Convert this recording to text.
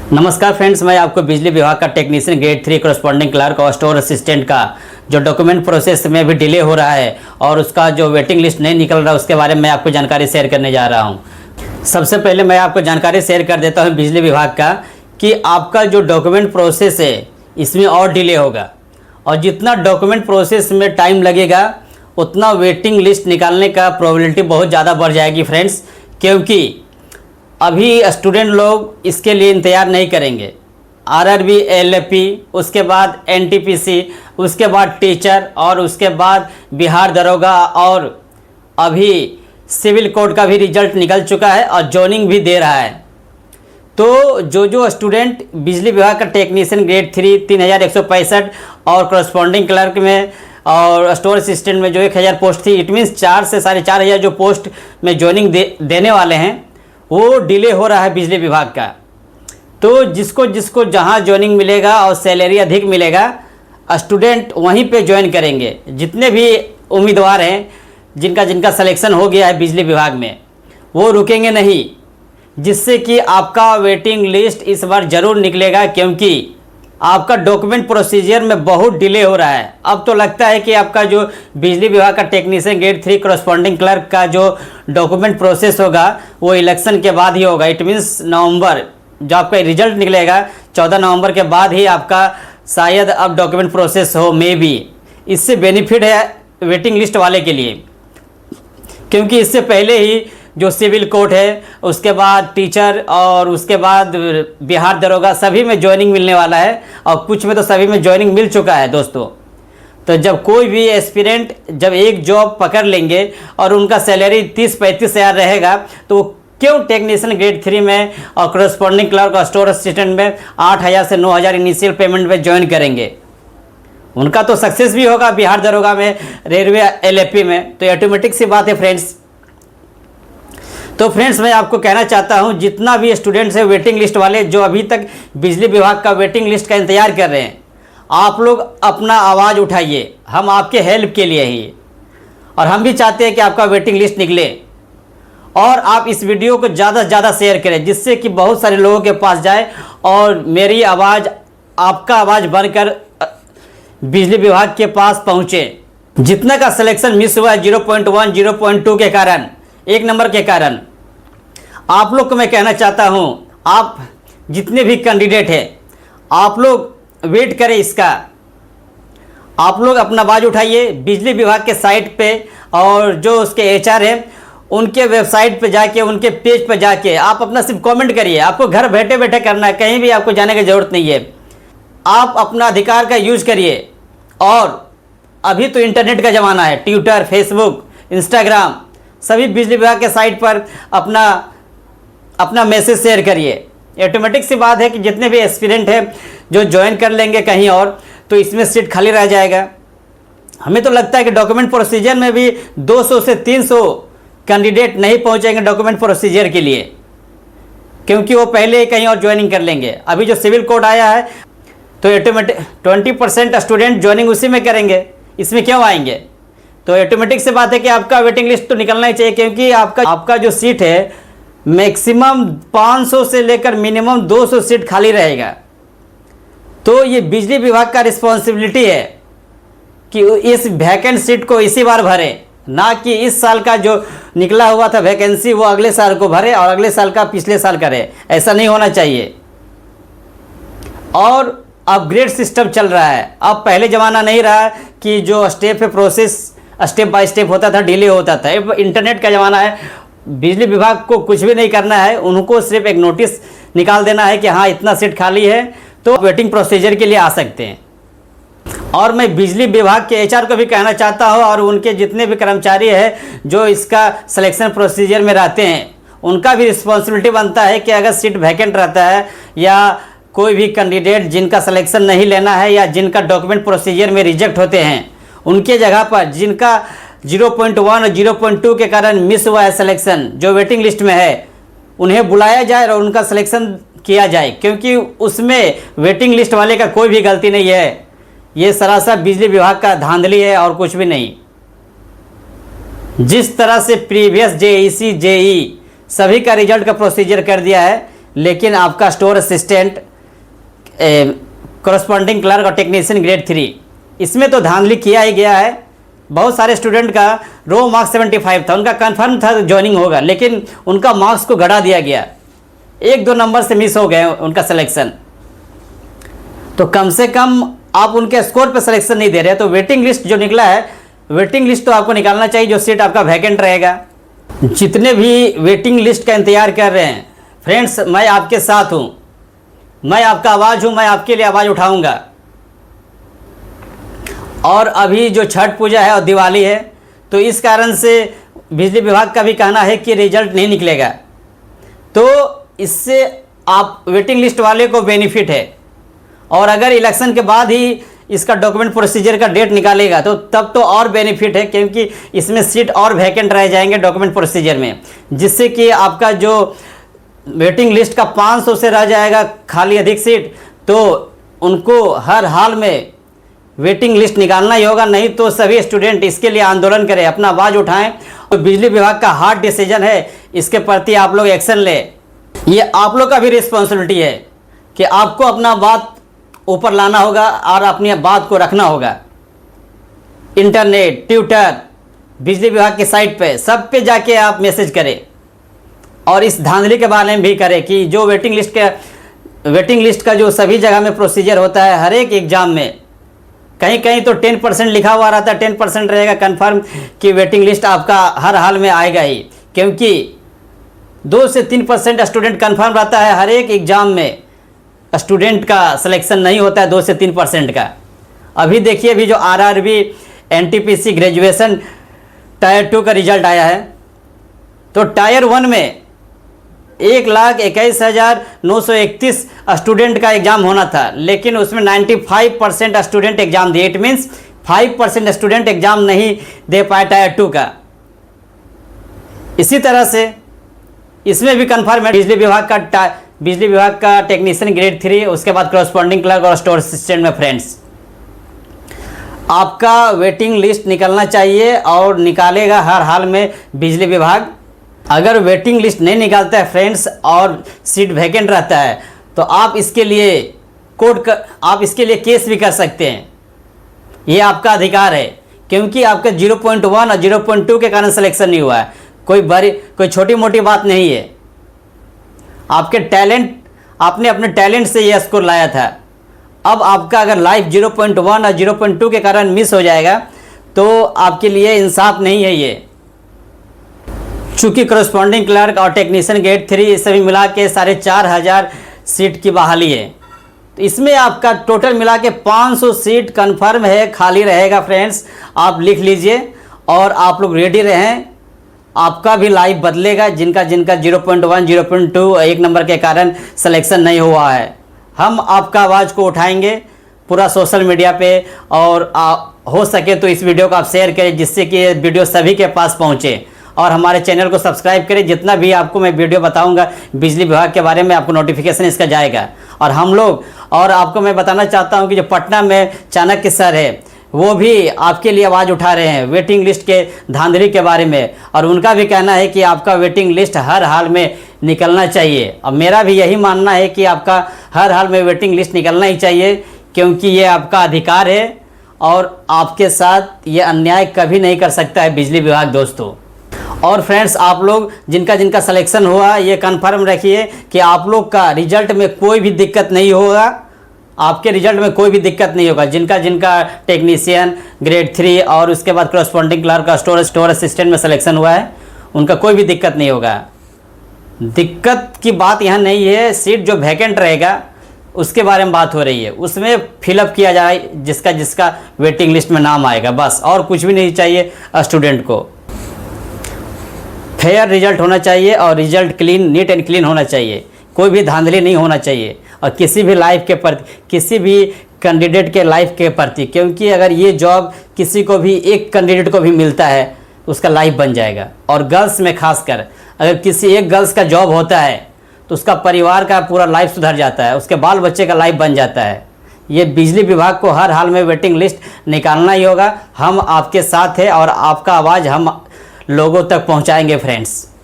नमस्कार फ्रेंड्स, मैं आपको बिजली विभाग का टेक्नीशियन ग्रेड 3 करस्पॉन्डिंग क्लर्क और स्टोर असिस्टेंट का जो डॉक्यूमेंट प्रोसेस में भी डिले हो रहा है और उसका जो वेटिंग लिस्ट नहीं निकल रहा है उसके बारे में मैं आपको जानकारी शेयर करने जा रहा हूं। सबसे पहले मैं आपको जानकारी शेयर कर देता हूं बिजली विभाग का कि आपका जो डॉक्यूमेंट प्रोसेस है इसमें और डिले होगा और जितना डॉक्यूमेंट प्रोसेस में टाइम लगेगा उतना वेटिंग लिस्ट निकालने का प्रोबेबिलिटी बहुत ज़्यादा बढ़ जाएगी फ्रेंड्स, क्योंकि अभी स्टूडेंट लोग इसके लिए इंतज़ार नहीं करेंगे। आरआरबी, एलएपी, उसके बाद एनटीपीसी, उसके बाद टीचर और उसके बाद बिहार दरोगा और अभी सिविल कोड का भी रिजल्ट निकल चुका है और जॉइनिंग भी दे रहा है। तो जो स्टूडेंट बिजली विभाग का टेक्नीशियन ग्रेड 3 3165 और करस्पॉन्डिंग क्लर्क में और स्टोर असिस्टेंट में जो 1000 पोस्ट थी, इट मीन्स 4 से 4500 जो पोस्ट में जॉइनिंग देने वाले हैं वो डिले हो रहा है बिजली विभाग का। तो जिसको जहां ज्वाइनिंग मिलेगा और सैलरी अधिक मिलेगा स्टूडेंट वहीं पे ज्वाइन करेंगे। जितने भी उम्मीदवार हैं जिनका सिलेक्शन हो गया है बिजली विभाग में वो रुकेंगे नहीं, जिससे कि आपका वेटिंग लिस्ट इस बार ज़रूर निकलेगा, क्योंकि आपका डॉक्यूमेंट प्रोसीजर में बहुत डिले हो रहा है। अब तो लगता है कि आपका जो बिजली विभाग का टेक्नीशियन ग्रेड 3 करस्पॉन्डिंग क्लर्क का जो डॉक्यूमेंट प्रोसेस होगा वो इलेक्शन के बाद ही होगा। इट मीन्स नवंबर, जो आपका रिजल्ट निकलेगा 14 नवंबर के बाद ही आपका शायद अब डॉक्यूमेंट प्रोसेस हो, मे बी। इससे बेनिफिट है वेटिंग लिस्ट वाले के लिए, क्योंकि इससे पहले ही जो सिविल कोर्ट है, उसके बाद टीचर और उसके बाद बिहार दरोगा सभी में ज्वाइनिंग मिलने वाला है और कुछ में तो सभी में ज्वाइनिंग मिल चुका है दोस्तों। तो जब कोई भी एस्पिरेंट जब एक जॉब पकड़ लेंगे और उनका सैलरी 30-35 हज़ार रहेगा तो क्यों टेक्नीशियन ग्रेड 3 में और करस्पॉन्डिंग क्लर्क और स्टोर असिस्टेंट में 8000 से 9000 इनिशियल पेमेंट में ज्वाइन करेंगे। उनका तो सक्सेस भी होगा बिहार दरोगा में, रेलवे, एलएपी में, तो ऑटोमेटिक सी बात है फ्रेंड्स। तो फ्रेंड्स मैं आपको कहना चाहता हूं जितना भी स्टूडेंट्स है वेटिंग लिस्ट वाले जो अभी तक बिजली विभाग का वेटिंग लिस्ट का इंतजार कर रहे हैं, आप लोग अपना आवाज़ उठाइए, हम आपके हेल्प के लिए ही, और हम भी चाहते हैं कि आपका वेटिंग लिस्ट निकले। और आप इस वीडियो को ज़्यादा से ज़्यादा शेयर करें जिससे कि बहुत सारे लोगों के पास जाए और मेरी आवाज़ आपका आवाज़ बनकर बिजली विभाग के पास पहुँचे। जितना का सिलेक्शन मिस हुआ है 0.1, 0.2 के कारण, 1 नंबर के कारण, आप लोग को मैं कहना चाहता हूं, आप जितने भी कैंडिडेट हैं आप लोग वेट करें इसका। आप लोग अपना आवाज़ उठाइए बिजली विभाग के साइट पे और जो उसके एचआर हैं उनके वेबसाइट पे जाके, उनके पेज पे जाके आप अपना सिर्फ कमेंट करिए। आपको घर बैठे बैठे करना है, कहीं भी आपको जाने की ज़रूरत नहीं है। आप अपना अधिकार का यूज़ करिए। और अभी तो इंटरनेट का ज़माना है, ट्विटर, फेसबुक, इंस्टाग्राम, सभी बिजली विभाग के साइट पर अपना मैसेज शेयर करिए। ऑटोमेटिक सी बात है कि जितने भी एस्पिरेंट हैं जो ज्वाइन कर लेंगे कहीं और तो इसमें सीट खाली रह जाएगा। हमें तो लगता है कि डॉक्यूमेंट प्रोसीजर में भी 200 से 300 कैंडिडेट नहीं पहुंचेंगे डॉक्यूमेंट प्रोसीजर के लिए, क्योंकि वो पहले ही कहीं और ज्वाइनिंग कर लेंगे। अभी जो सिविल कोड आया है तो ऑटोमेटिक 20% स्टूडेंट ज्वाइनिंग उसी में करेंगे, इसमें क्यों आएंगे? तो ऑटोमेटिक से बात है कि आपका वेटिंग लिस्ट तो निकलना ही चाहिए, क्योंकि आपका जो सीट है मैक्सिमम 500 से लेकर मिनिमम 200 सीट खाली रहेगा। तो ये बिजली विभाग का रिस्पॉन्सिबिलिटी है कि इस वैकेंट सीट को इसी बार भरे, ना कि इस साल का जो निकला हुआ था वैकेंसी वो अगले साल को भरे और अगले साल का पिछले साल करे। ऐसा नहीं होना चाहिए। और अपग्रेड सिस्टम चल रहा है। अब पहले ज़माना नहीं रहा कि जो स्टेप है प्रोसेस स्टेप बाय स्टेप होता था, डिले होता था। अब इंटरनेट का ज़माना है। बिजली विभाग को कुछ भी नहीं करना है, उनको सिर्फ एक नोटिस निकाल देना है कि हाँ इतना सीट खाली है, तो वेटिंग प्रोसीजर के लिए आ सकते हैं। और मैं बिजली विभाग के एचआर को भी कहना चाहता हूँ और उनके जितने भी कर्मचारी हैं जो इसका सिलेक्शन प्रोसीजर में रहते हैं, उनका भी रिस्पॉन्सिबिलिटी बनता है कि अगर सीट वैकेंट रहता है या कोई भी कैंडिडेट जिनका सिलेक्शन नहीं लेना है या जिनका डॉक्यूमेंट प्रोसीजर में रिजेक्ट होते हैं, उनके जगह पर जिनका 0.1 और 0.2 के कारण मिस हुआ है सिलेक्शन, जो वेटिंग लिस्ट में है, उन्हें बुलाया जाए और उनका सिलेक्शन किया जाए, क्योंकि उसमें वेटिंग लिस्ट वाले का कोई भी गलती नहीं है। ये सरासर बिजली विभाग का धांधली है और कुछ भी नहीं। जिस तरह से प्रीवियस जेईसी, जेई सभी का रिजल्ट का प्रोसीजर कर दिया है, लेकिन आपका स्टोर असिस्टेंट, करस्पॉन्डिंग क्लर्क और टेक्नीशियन ग्रेड 3 इसमें तो धांधली किया ही गया है। बहुत सारे स्टूडेंट का रो मार्क्स 75 था, उनका कंफर्म था ज्वाइनिंग होगा, लेकिन उनका मार्क्स को घटा दिया गया, 1-2 नंबर से मिस हो गए उनका सिलेक्शन। तो कम से कम आप उनके स्कोर पे सिलेक्शन नहीं दे रहे, तो वेटिंग लिस्ट जो निकला है, वेटिंग लिस्ट तो आपको निकालना चाहिए जो सीट आपका वैकेंट रहेगा। जितने भी वेटिंग लिस्ट का इंतजार कर रहे हैं फ्रेंड्स, मैं आपके साथ हूँ, मैं आपका आवाज़ हूँ, मैं आपके लिए आवाज़ उठाऊँगा। और अभी जो छठ पूजा है और दिवाली है, तो इस कारण से बिजली विभाग का भी कहना है कि रिजल्ट नहीं निकलेगा, तो इससे आप वेटिंग लिस्ट वाले को बेनिफिट है। और अगर इलेक्शन के बाद ही इसका डॉक्यूमेंट प्रोसीजर का डेट निकालेगा तो तब तो और बेनिफिट है, क्योंकि इसमें सीट और वैकेंट रह जाएंगे डॉक्यूमेंट प्रोसीजर में, जिससे कि आपका जो वेटिंग लिस्ट का 500 से रह जाएगा खाली अधिक सीट, तो उनको हर हाल में वेटिंग लिस्ट निकालना ही होगा। नहीं तो सभी स्टूडेंट इसके लिए आंदोलन करें, अपना आवाज़ उठाएं। तो बिजली विभाग का हार्ड डिसीजन है, इसके प्रति आप लोग एक्शन लें। ये आप लोग का भी रिस्पॉन्सिबिलिटी है कि आपको अपना बात ऊपर लाना होगा और अपनी बात को रखना होगा। इंटरनेट, ट्विटर, बिजली विभाग की साइट पे, सब पे जाके आप मैसेज करें और इस धांधली के बारे में भी करें कि जो वेटिंग लिस्ट का जो सभी जगह में प्रोसीजर होता है, हर एक एग्ज़ाम में कहीं कहीं तो 10% लिखा हुआ रहता है, 10% रहेगा कन्फर्म कि वेटिंग लिस्ट आपका हर हाल में आएगा ही, क्योंकि 2 से 3% स्टूडेंट कन्फर्म रहता है। हर एक एग्ज़ाम में स्टूडेंट का सिलेक्शन नहीं होता है 2 से 3% का। अभी देखिए, अभी जो RRB NTPC ग्रेजुएशन टायर 2 का रिजल्ट आया है, तो टायर 1 में 1,21,931 स्टूडेंट का एग्ज़ाम होना था, लेकिन उसमें 95% स्टूडेंट एग्ज़ाम दिए। इट मीन्स 5% स्टूडेंट एग्ज़ाम नहीं दे पाए टायर 2 का। इसी तरह से इसमें भी कन्फर्म है बिजली विभाग का टेक्नीशियन ग्रेड 3, उसके बाद करस्पॉन्डिंग क्लर्क और स्टोर असिस्टेंट में फ्रेंड्स आपका वेटिंग लिस्ट निकलना चाहिए और निकालेगा हर हाल में बिजली विभाग। अगर वेटिंग लिस्ट नहीं निकालता है फ्रेंड्स और सीट वैकेंट रहता है, तो आप इसके लिए केस भी कर सकते हैं। ये आपका अधिकार है, क्योंकि आपका 0.1 और 0.2 के कारण सिलेक्शन नहीं हुआ है। कोई छोटी मोटी बात नहीं है। आपने अपने टैलेंट से ये स्कोर लाया था। अब आपका अगर लाइफ 0.1 और 0.2 के कारण मिस हो जाएगा तो आपके लिए इंसाफ नहीं है ये। चूँकि करस्पॉन्डिंग क्लर्क और टेक्नीशियन ग्रेड 3 सभी मिला के 4,500 सीट की बहाली है, तो इसमें आपका टोटल मिला के 500 सीट कन्फर्म है, खाली रहेगा फ्रेंड्स। आप लिख लीजिए और आप लोग रेडी रहें, आपका भी लाइफ बदलेगा। जिनका 0.1, 0.2 1 नंबर के कारण सिलेक्शन नहीं हुआ है, हम आपका आवाज़ को उठाएंगे पूरा सोशल मीडिया पे, और हो सके तो इस वीडियो को आप शेयर करें, जिससे कि ये वीडियो सभी के पास पहुँचे। और हमारे चैनल को सब्सक्राइब करें। जितना भी आपको मैं वीडियो बताऊंगा बिजली विभाग के बारे में, आपको नोटिफिकेशन इसका जाएगा। और आपको मैं बताना चाहता हूं कि जो पटना में चाणक्य सर है, वो भी आपके लिए आवाज़ उठा रहे हैं वेटिंग लिस्ट के धांधली के बारे में, और उनका भी कहना है कि आपका वेटिंग लिस्ट हर हाल में निकलना चाहिए। और मेरा भी यही मानना है कि आपका हर हाल में वेटिंग लिस्ट निकलना ही चाहिए, क्योंकि ये आपका अधिकार है और आपके साथ ये अन्याय कभी नहीं कर सकता है बिजली विभाग दोस्तों। और फ्रेंड्स, आप लोग जिनका सिलेक्शन हुआ, ये कन्फर्म रखिए कि आप लोग का रिजल्ट में कोई भी दिक्कत नहीं होगा। आपके रिजल्ट में कोई भी दिक्कत नहीं होगा। जिनका टेक्नीशियन ग्रेड 3 और उसके बाद करस्पॉन्डिंग क्लर्क का स्टोर असिस्टेंट में सिलेक्शन हुआ है, उनका कोई भी दिक्कत नहीं होगा। दिक्कत की बात यहाँ नहीं है, सीट जो वैकेंट रहेगा उसके बारे में बात हो रही है। उसमें फिलअप किया जाए जिसका वेटिंग लिस्ट में नाम आएगा, बस। और कुछ भी नहीं चाहिए स्टूडेंट को। फेयर रिजल्ट होना चाहिए और रिजल्ट नीट एंड क्लीन होना चाहिए। कोई भी धांधली नहीं होना चाहिए, और किसी भी लाइफ के प्रति, किसी भी कैंडिडेट के लाइफ के प्रति, क्योंकि अगर ये जॉब किसी को भी, एक कैंडिडेट को भी मिलता है, उसका लाइफ बन जाएगा। और गर्ल्स में खासकर अगर किसी एक गर्ल्स का जॉब होता है तो उसका परिवार का पूरा लाइफ सुधर जाता है, उसके बाल बच्चे का लाइफ बन जाता है। ये बिजली विभाग को हर हाल में वेटिंग लिस्ट निकालना ही होगा। हम आपके साथ हैं और आपका आवाज़ हम लोगों तक पहुंचाएंगे फ्रेंड्स।